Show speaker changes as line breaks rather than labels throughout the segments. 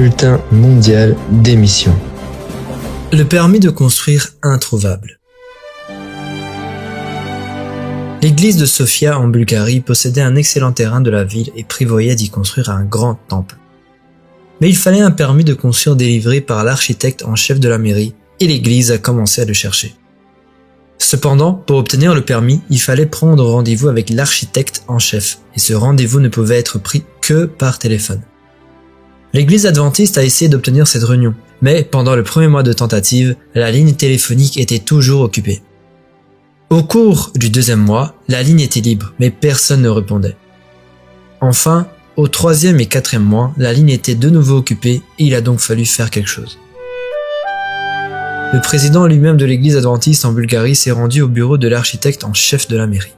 Bulletin mondial d'émissions.
Le permis de construire introuvable. L'église de Sofia en Bulgarie possédait un excellent terrain de la ville et prévoyait d'y construire un grand temple. Mais il fallait un permis de construire délivré par l'architecte en chef de la mairie et l'église a commencé à le chercher. Cependant, pour obtenir le permis, il fallait prendre rendez-vous avec l'architecte en chef et ce rendez-vous ne pouvait être pris que par téléphone. L'église adventiste a essayé d'obtenir cette réunion, mais pendant le premier mois de tentative, la ligne téléphonique était toujours occupée. Au cours du deuxième mois, la ligne était libre, mais personne ne répondait. Enfin, au troisième et quatrième mois, la ligne était de nouveau occupée et il a donc fallu faire quelque chose. Le président lui-même de l'église adventiste en Bulgarie s'est rendu au bureau de l'architecte en chef de la mairie.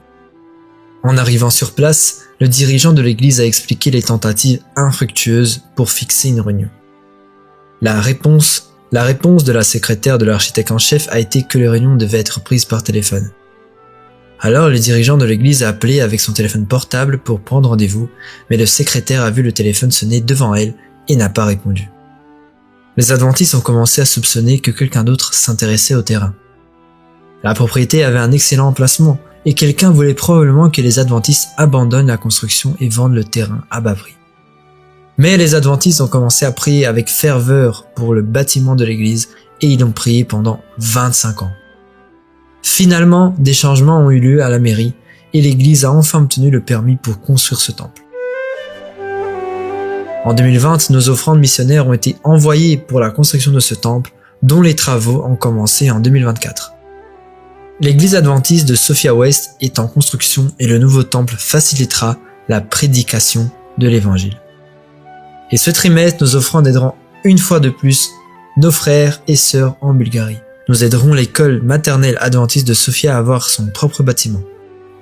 En arrivant sur place, le dirigeant de l'église a expliqué les tentatives infructueuses pour fixer une réunion. La réponse de la secrétaire de l'architecte en chef a été que les réunions devaient être prises par téléphone. Alors le dirigeant de l'église a appelé avec son téléphone portable pour prendre rendez-vous, mais le secrétaire a vu le téléphone sonner devant elle et n'a pas répondu. Les adventistes ont commencé à soupçonner que quelqu'un d'autre s'intéressait au terrain. La propriété avait un excellent emplacement et quelqu'un voulait probablement que les adventistes abandonnent la construction et vendent le terrain à bas prix. Mais les adventistes ont commencé à prier avec ferveur pour le bâtiment de l'église et ils ont prié pendant 25 ans. Finalement, des changements ont eu lieu à la mairie et l'église a enfin obtenu le permis pour construire ce temple. En 2020, nos offrandes missionnaires ont été envoyées pour la construction de ce temple, dont les travaux ont commencé en 2024. L'église adventiste de Sofia West est en construction et le nouveau temple facilitera la prédication de l'évangile. Et ce trimestre, nos offrandes aideront une fois de plus nos frères et sœurs en Bulgarie. Nous aiderons l'école maternelle adventiste de Sofia à avoir son propre bâtiment.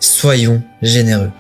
Soyons généreux.